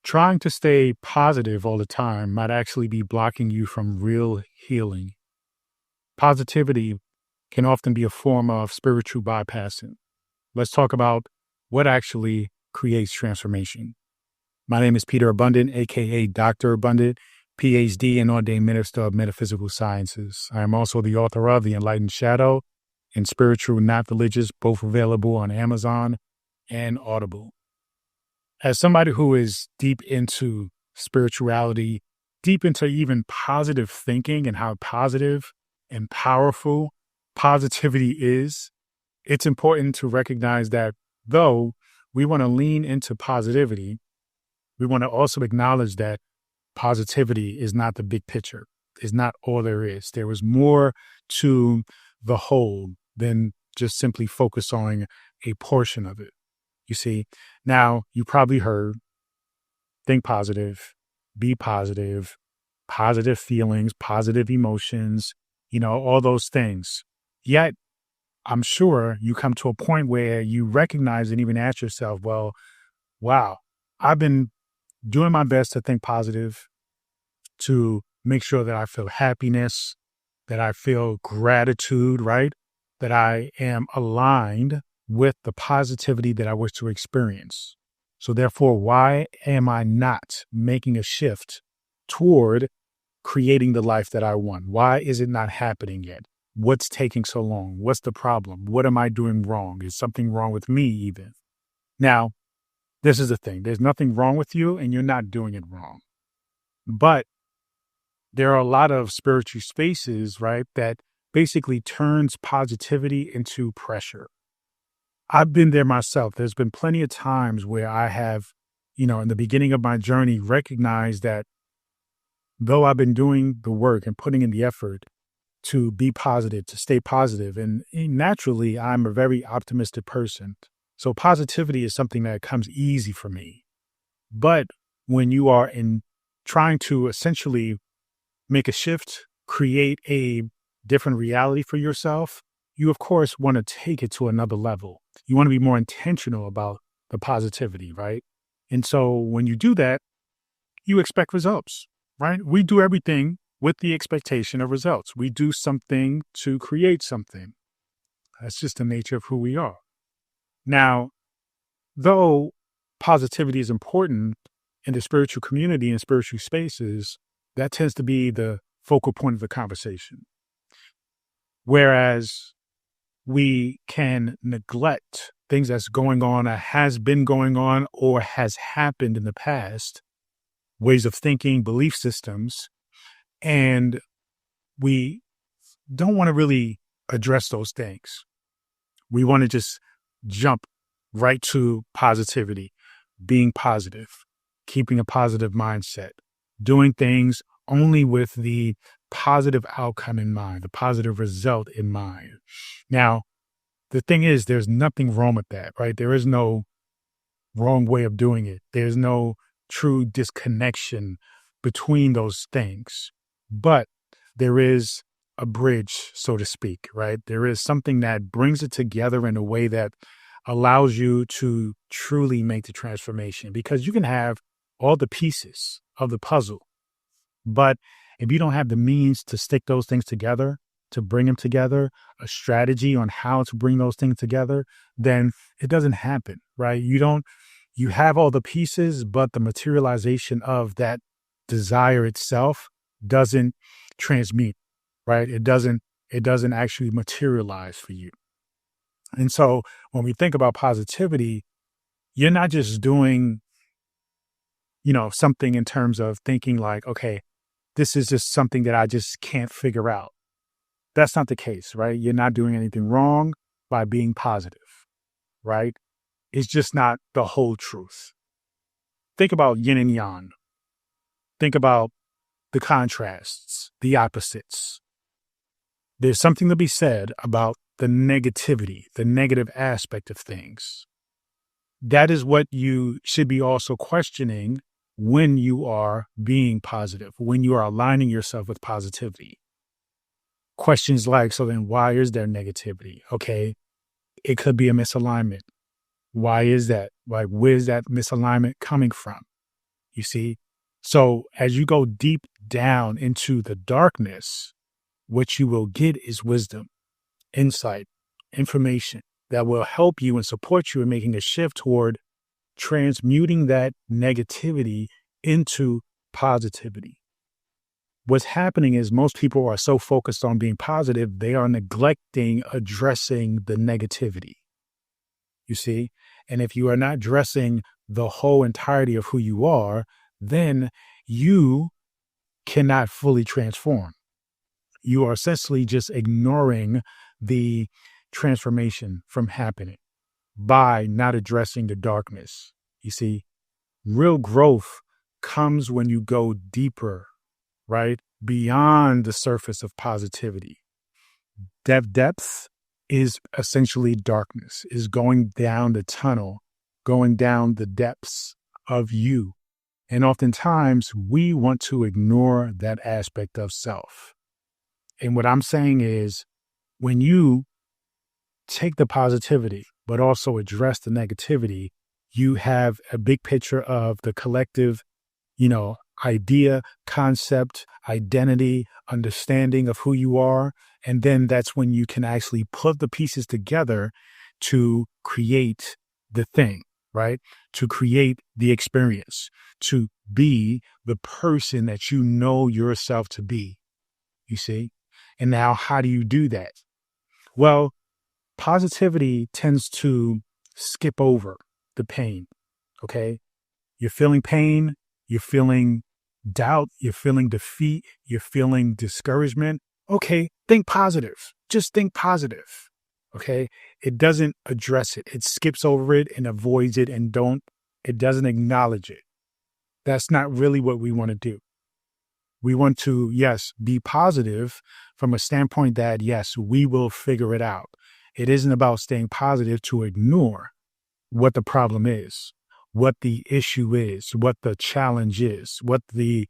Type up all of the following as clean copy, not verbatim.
Trying to stay positive all the time might actually be blocking you from real healing. Positivity can often be a form of spiritual bypassing. Let's talk about what actually creates transformation. My name is Peter Abundant, aka Dr. Abundant, PhD and ordained minister of metaphysical sciences. I am also the author of The Enlightened Shadow and Spiritual Not Religious, both available on Amazon and Audible. As somebody who is deep into spirituality, deep into even positive thinking and how positive and powerful positivity is, it's important to recognize that though we want to lean into positivity, we want to also acknowledge that positivity is not the big picture, is not all there is. There is more to the whole than just simply focus on a portion of it. You see, now you probably heard think positive, be positive, positive feelings, positive emotions, all those things. Yet, I'm sure you come to a point where you recognize and even ask yourself, well, wow, I've been doing my best to think positive, to make sure that I feel happiness, that I feel gratitude, right? That I am aligned with the positivity that I wish to experience. So therefore, why am I not making a shift toward creating the life that I want? Why is it not happening yet? What's taking so long? What's the problem? What am I doing wrong? Is something wrong with me even? Now, this is the thing. There's nothing wrong with you and you're not doing it wrong. But there are a lot of spiritual spaces, right, that basically turns positivity into pressure. I've been there myself. There's been plenty of times where I have, in the beginning of my journey, recognized that though I've been doing the work and putting in the effort to be positive, to stay positive, and naturally, I'm a very optimistic person. So positivity is something that comes easy for me. But when you are in trying to essentially make a shift, create a different reality for yourself, you, of course, want to take it to another level. You want to be more intentional about the positivity, right? And so when you do that, you expect results, right? We do everything with the expectation of results. We do something to create something. That's just the nature of who we are. Now, though positivity is important in the spiritual community and spiritual spaces, that tends to be the focal point of the conversation. Whereas we can neglect things that's going on or has been going on or has happened in the past, ways of thinking, belief systems, and we don't want to really address those things. We want to just jump right to positivity, being positive, keeping a positive mindset, doing things only with the positive outcome in mind, the positive result in mind. Now, the thing is, there's nothing wrong with that, right? There is no wrong way of doing it. There's no true disconnection between those things. But there is a bridge, so to speak, right? There is something that brings it together in a way that allows you to truly make the transformation, because you can have all the pieces of the puzzle, but if you don't have the means to stick those things together, to bring them together, a strategy on how to bring those things together, then it doesn't happen, right? You have all the pieces, but the materialization of that desire itself doesn't transmute, right? It doesn't actually materialize for you. And so when we think about positivity, you're not just doing, something in terms of thinking like, okay, this is just something that I just can't figure out. That's not the case, right? You're not doing anything wrong by being positive, right? It's just not the whole truth. Think about yin and yang. Think about the contrasts, the opposites. There's something to be said about the negativity, the negative aspect of things. That is what you should be also questioning when you are being positive, when you are aligning yourself with positivity. Questions like, so then why is there negativity? Okay, it could be a misalignment. Why is that? Like, where's that misalignment coming from? You see? So as you go deep down into the darkness, what you will get is wisdom, insight, information that will help you and support you in making a shift toward transmuting that negativity into positivity. What's happening is most people are so focused on being positive, they are neglecting addressing the negativity. You see? And if you are not addressing the whole entirety of who you are, then you cannot fully transform. You are essentially just ignoring the transformation from happening by not addressing the darkness. You see, real growth comes when you go deeper, right? Beyond the surface of positivity. Depth is essentially darkness, is going down the tunnel, going down the depths of you. And oftentimes we want to ignore that aspect of self. And what I'm saying is when you take the positivity, but also address the negativity, you have a big picture of the collective, idea, concept, identity, understanding of who you are. And then that's when you can actually put the pieces together to create the thing, right? To create the experience, to be the person that you know yourself to be, you see? And now how do you do that? Well, positivity tends to skip over the pain, okay? You're feeling pain, you're feeling doubt, you're feeling defeat, you're feeling discouragement. Okay, think positive. Just think positive. Okay? It doesn't address it. It skips over it and avoids it and it doesn't acknowledge it. That's not really what we want to do. We want to, yes, be positive from a standpoint that, yes, we will figure it out. It isn't about staying positive to ignore what the problem is, what the issue is, what the challenge is, what the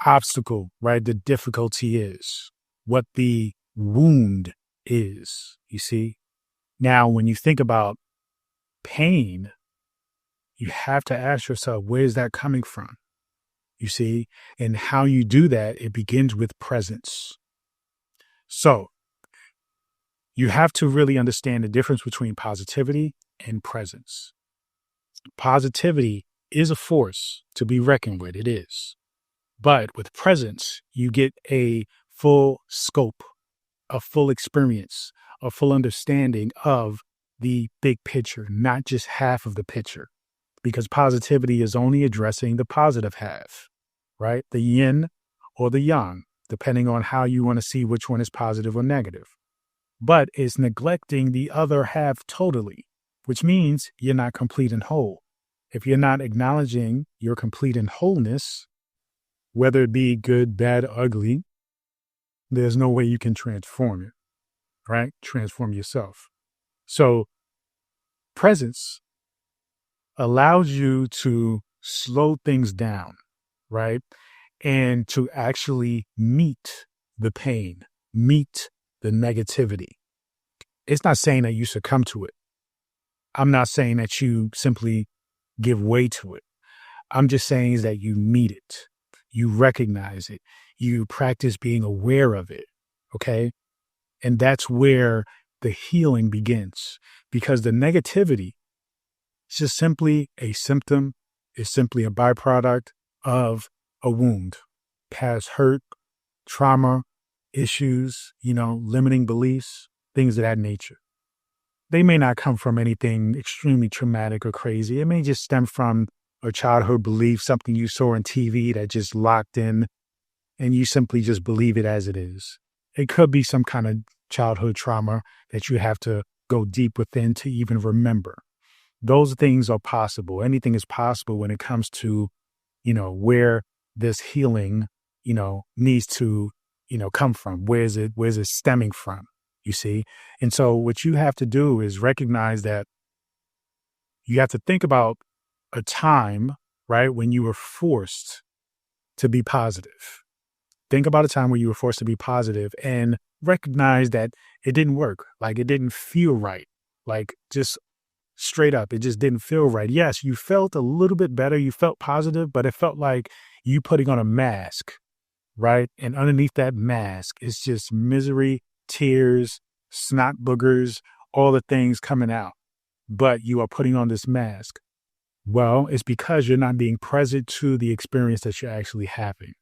obstacle, right? The difficulty is, what the wound is, you see? Now, when you think about pain, you have to ask yourself, where is that coming from? You see? And how you do that, it begins with presence. So you have to really understand the difference between positivity and presence. Positivity is a force to be reckoned with. It is. But with presence, you get a full scope, a full experience, a full understanding of the big picture, not just half of the picture, because positivity is only addressing the positive half, right? The yin or the yang, depending on how you want to see which one is positive or negative. But it's neglecting the other half totally, which means you're not complete and whole. If you're not acknowledging your complete and wholeness, whether it be good, bad, ugly, there's no way you can transform it, right? Transform yourself. So presence allows you to slow things down, right? And to actually meet the pain, meet the negativity. It's not saying that you succumb to it. I'm not saying that you simply give way to it. I'm just saying is that you meet it. You recognize it. You practice being aware of it. Okay. And that's where the healing begins, because the negativity is just simply a symptom. It's simply a byproduct of a wound, past hurt, trauma, issues, limiting beliefs, things of that nature. They may not come from anything extremely traumatic or crazy. It may just stem from a childhood belief, something you saw on TV that just locked in, and you simply just believe it as it is. It could be some kind of childhood trauma that you have to go deep within to even remember. Those things are possible. Anything is possible when it comes to, where this healing, needs to, come from. Where's it stemming from? You see? And so what you have to do is recognize that you have to think about a time, right, when you were forced to be positive. Think about a time where you were forced to be positive and recognize that it didn't work. Like it didn't feel right. Like just Straight up. It just didn't feel right. Yes, you felt a little bit better. You felt positive, but it felt like you putting on a mask, right? And underneath that mask, it's just misery, tears, snot boogers, all the things coming out. But you are putting on this mask. Well, it's because you're not being present to the experience that you're actually having.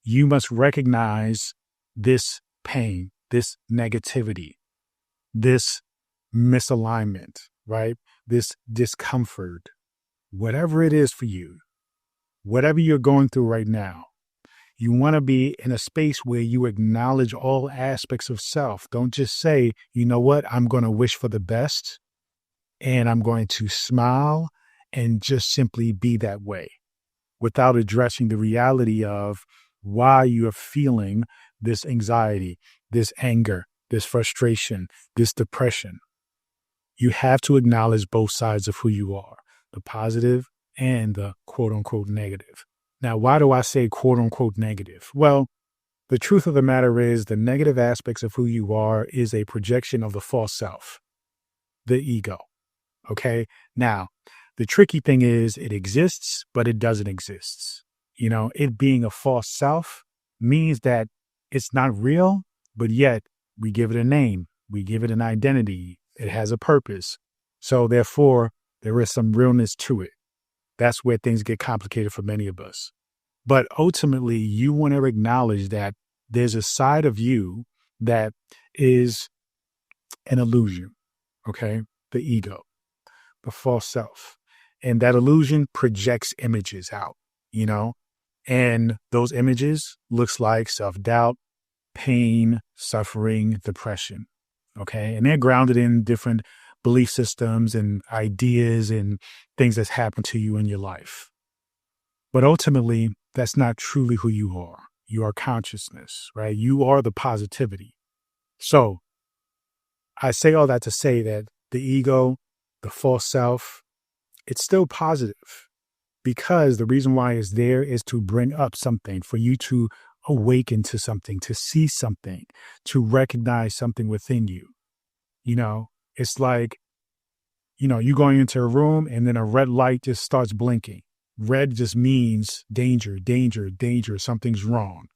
You must recognize this pain, this negativity, this misalignment, right? This discomfort, whatever it is for you, whatever you're going through right now. You want to be in a space where you acknowledge all aspects of self. Don't just say, you know what, I'm going to wish for the best and I'm going to smile and just simply be that way without addressing the reality of why you are feeling this anxiety, this anger, this frustration, this depression. You have to acknowledge both sides of who you are, the positive and the quote unquote negative. Now, why do I say quote unquote negative? Well, the truth of the matter is the negative aspects of who you are is a projection of the false self, the ego. Okay. Now, the tricky thing is it exists, but it doesn't exist. You know, it being a false self means that it's not real, but yet we give it a name. We give it an identity. It has a purpose. So therefore, there is some realness to it. That's where things get complicated for many of us. But ultimately, you want to acknowledge that there's a side of you that is an illusion, okay? The ego, the false self. And that illusion projects images out, you know? And those images looks like self-doubt, pain, suffering, depression, okay? And they're grounded in different belief systems and ideas and things that's happened to you in your life. But ultimately, that's not truly who you are. You are consciousness, right? You are the positivity. So I say all that to say that the ego, the false self, it's still positive because the reason why it's there is to bring up something, for you to awaken to something, to see something, to recognize something within you. You know, it's like, you know, you going into a room and then a red light just starts blinking. Red just means danger, danger, danger. Something's wrong.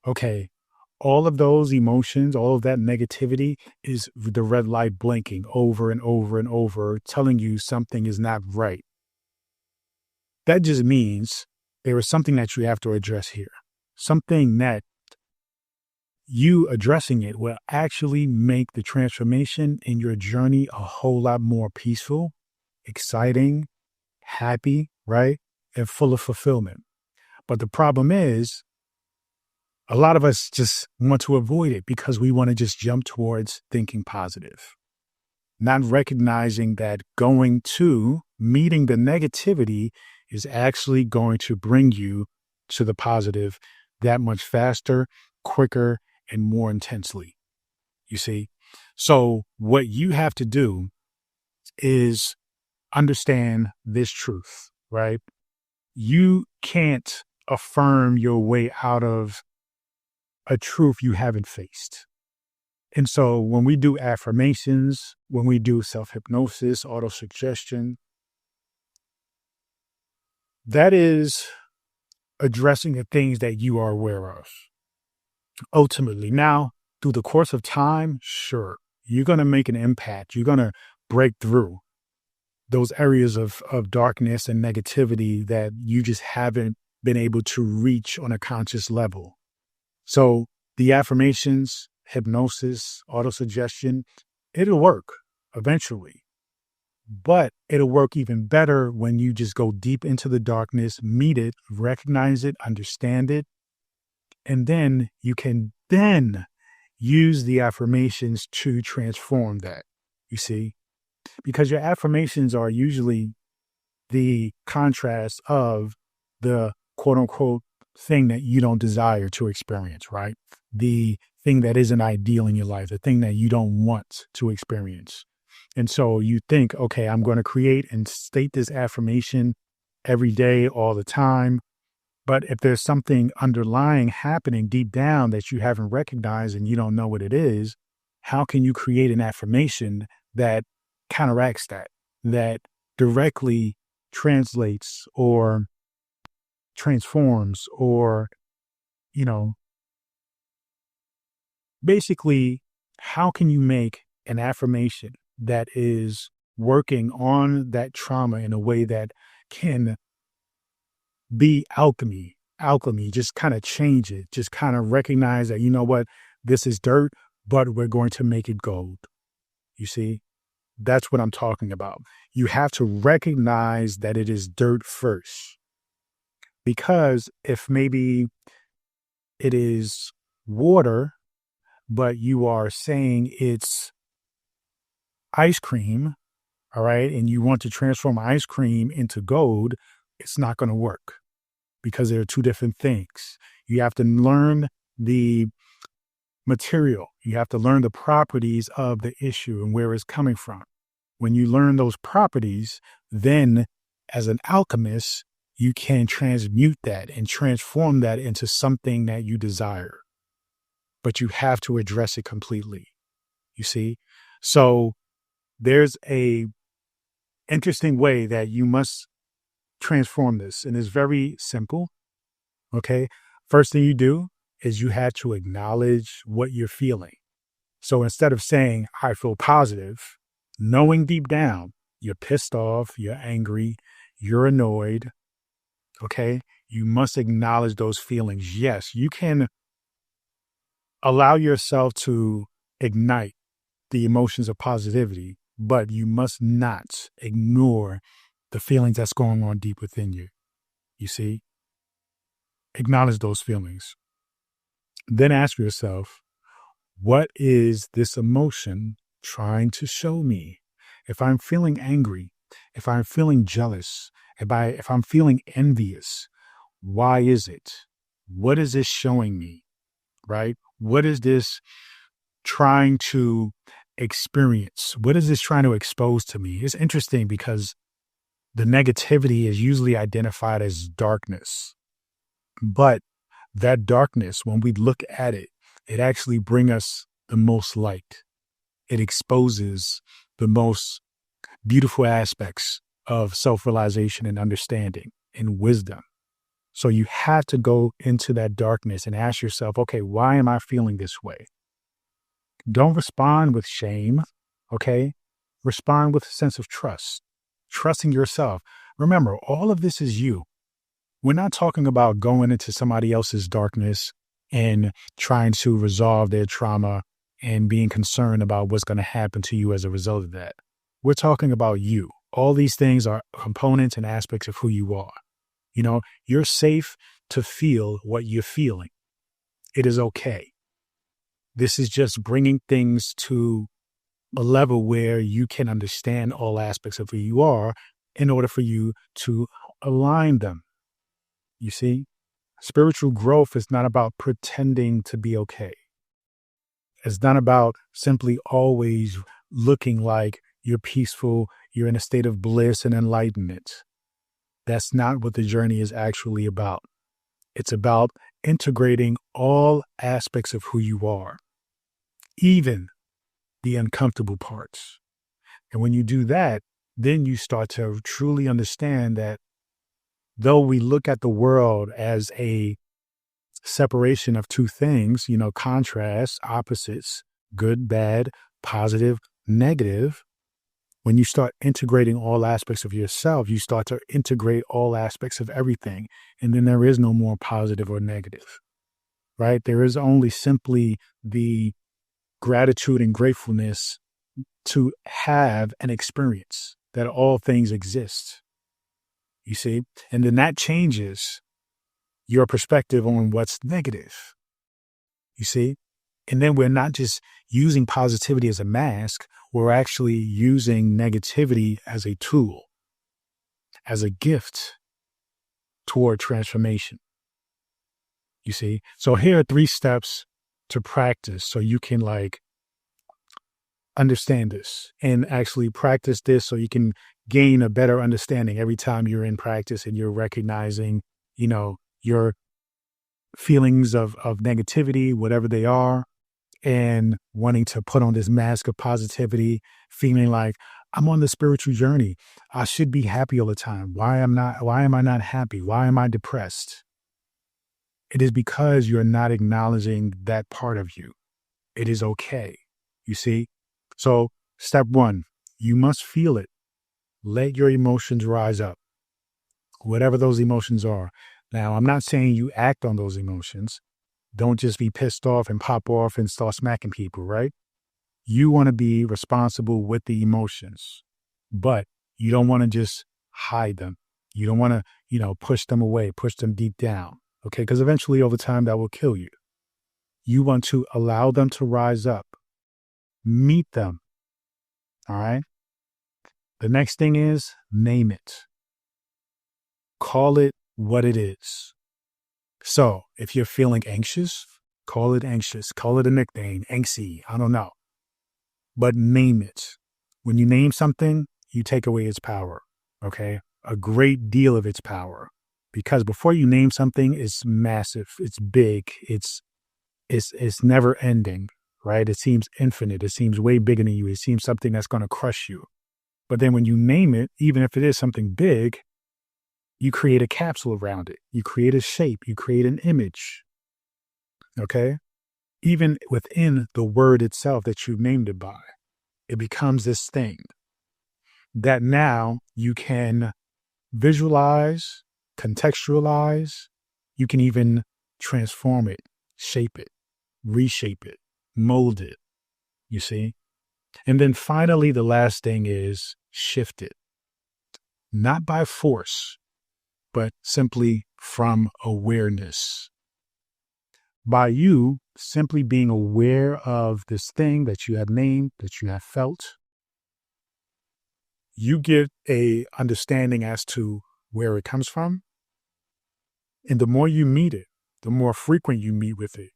Okay. All of those emotions, all of that negativity is the red light blinking over and over and over, telling you something is not right. That just means there is something that you have to address here. Something that you addressing it will actually make the transformation in your journey a whole lot more peaceful, exciting, happy, right? And full of fulfillment. But the problem is, a lot of us just want to avoid it because we want to just jump towards thinking positive, not recognizing that going to meeting the negativity is actually going to bring you to the positive that much faster, quicker, and more intensely. You see? So what you have to do is understand this truth, right? You can't affirm your way out of a truth you haven't faced. And so when we do affirmations, when we do self-hypnosis, auto-suggestion, that is addressing the things that you are aware of. Ultimately, now, through the course of time, sure, you're going to make an impact. You're going to break through those areas of darkness and negativity that you just haven't been able to reach on a conscious level. So the affirmations, hypnosis, autosuggestion, it'll work eventually. But it'll work even better when you just go deep into the darkness, meet it, recognize it, understand it. And then you can then use the affirmations to transform that, you see? Because your affirmations are usually the contrast of the quote unquote thing that you don't desire to experience, right? The thing that isn't ideal in your life, the thing that you don't want to experience. And so you think, okay, I'm going to create and state this affirmation every day, all the time. But if there's something underlying happening deep down that you haven't recognized and you don't know what it is, how can you create an affirmation that counteracts that? that directly translates or transforms or, you know, basically, how can you make an affirmation that is working on that trauma in a way that can be alchemy, just kind of change it, just kind of recognize that, you know what, this is dirt, but we're going to make it gold. You see, that's what I'm talking about. You have to recognize that it is dirt first, because if maybe it is water, but you are saying it's ice cream, all right, and you want to transform ice cream into gold, it's not going to work because there are two different things. You have to learn the material, you have to learn the properties of the issue and where it's coming from. When you learn those properties, then as an alchemist, you can transmute that and transform that into something that you desire. But you have to address it completely. You see? So there's a interesting way that you must transform this, and it's very simple. Okay. First thing you do is you have to acknowledge what you're feeling. So instead of saying, I feel positive, knowing deep down, you're pissed off, you're angry, you're annoyed. Okay. You must acknowledge those feelings. Yes, you can allow yourself to ignite the emotions of positivity, but you must not ignore the feelings that's going on deep within you. You see, acknowledge those feelings. Then ask yourself, what is this emotion trying to show me? If I'm feeling angry, if I'm feeling jealous, if I'm feeling envious, why is it? What is this showing me? Right? What is this trying to experience? What is this trying to expose to me? It's interesting because the negativity is usually identified as darkness. But that darkness, when we look at it, it actually brings us the most light. It exposes the most beautiful aspects of self-realization and understanding and wisdom. So you have to go into that darkness and ask yourself, okay, why am I feeling this way? Don't respond with shame, okay? Respond with a sense of trust, trusting yourself. Remember, all of this is you. We're not talking about going into somebody else's darkness and trying to resolve their trauma and being concerned about what's going to happen to you as a result of that. We're talking about you. All these things are components and aspects of who you are. You know, you're safe to feel what you're feeling. It is okay. This is just bringing things to a level where you can understand all aspects of who you are in order for you to align them. You see, spiritual growth is not about pretending to be okay. It's not about simply always looking like you're peaceful, you're in a state of bliss and enlightenment. That's not what the journey is actually about. It's about integrating all aspects of who you are, even the uncomfortable parts. And when you do that, then you start to truly understand that though we look at the world as a separation of two things, you know, contrast, opposites, good, bad, positive, negative, when you start integrating all aspects of yourself, you start to integrate all aspects of everything. And then there is no more positive or negative, right? There is only simply the gratitude and gratefulness to have an experience that all things exist. You see, and then that changes your perspective on what's negative. You see, and then we're not just using positivity as a mask, we're actually using negativity as a tool, as a gift toward transformation. You see, so here are 3 steps to practice so you can understand this and actually practice this so you can gain a better understanding every time you're in practice and you're recognizing, you know, your feelings of negativity, whatever they are, and wanting to put on this mask of positivity, feeling like I'm on the spiritual journey. I should be happy all the time. Why am I not happy? Why am I depressed? It is because you're not acknowledging that part of you. It is okay. You see? So, step one, you must feel it. Let your emotions rise up, whatever those emotions are. Now, I'm not saying you act on those emotions. Don't just be pissed off and pop off and start smacking people, right? You want to be responsible with the emotions, but you don't want to just hide them. You don't want to, push them away, push them deep down. Okay. Because eventually over time that will kill you. You want to allow them to rise up, meet them. All right. The next thing is name it. Call it what it is. So if you're feeling anxious, call it anxious. Call it a nickname, angsty. I don't know. But name it. When you name something, you take away its power. Okay. A great deal of its power. Because before you name something, it's massive. It's big. It's never ending, right? It seems infinite. It seems way bigger than you. It seems something that's going to crush you. But then when you name it, even if it is something big, you create a capsule around it. You create a shape. You create an image. Okay? Even within the word itself that you've named it by, it becomes this thing that now you can visualize, contextualize. You can even transform it, shape it, reshape it, mold it, you see? And then finally, the last thing is shift it, not by force, but simply from awareness. By you simply being aware of this thing that you have named, that you have felt, you get a understanding as to where it comes from. And the more you meet it, the more frequent you meet with it,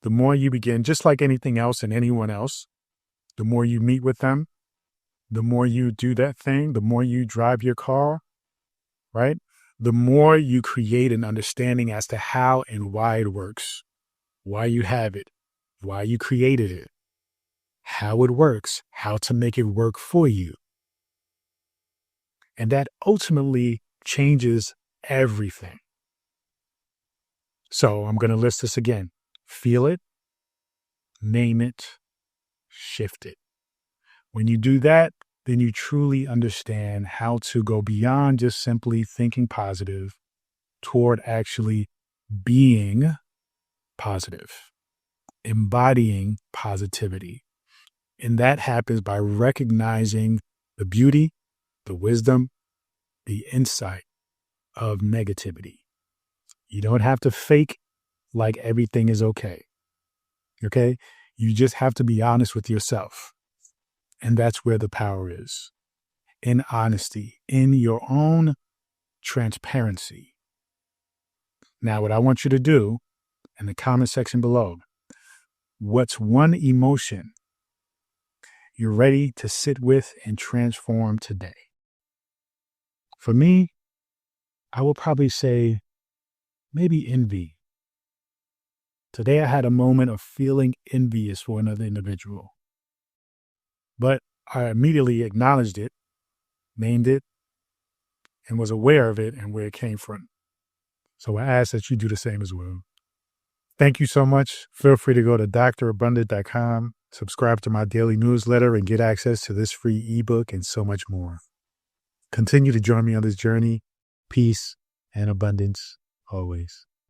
the more you begin, just like anything else and anyone else, the more you meet with them, the more you do that thing, the more you drive your car, right? The more you create an understanding as to how and why it works, why you have it, why you created it, how it works, how to make it work for you. And that ultimately changes everything. So I'm going to list this again. Feel it, name it, shift it. When you do that, then you truly understand how to go beyond just simply thinking positive toward actually being positive, embodying positivity. And that happens by recognizing the beauty, the wisdom, the insight of negativity. You don't have to fake like everything is okay. Okay? You just have to be honest with yourself. And that's where the power is. In honesty, in your own transparency. Now, what I want you to do in the comment section below, what's one emotion you're ready to sit with and transform today? For me, I will probably say maybe envy. Today I had a moment of feeling envious for another individual. But I immediately acknowledged it, named it, and was aware of it and where it came from. So I ask that you do the same as well. Thank you so much. Feel free to go to drabundant.com, subscribe to my daily newsletter, and get access to this free ebook and so much more. Continue to join me on this journey. Peace and abundance always.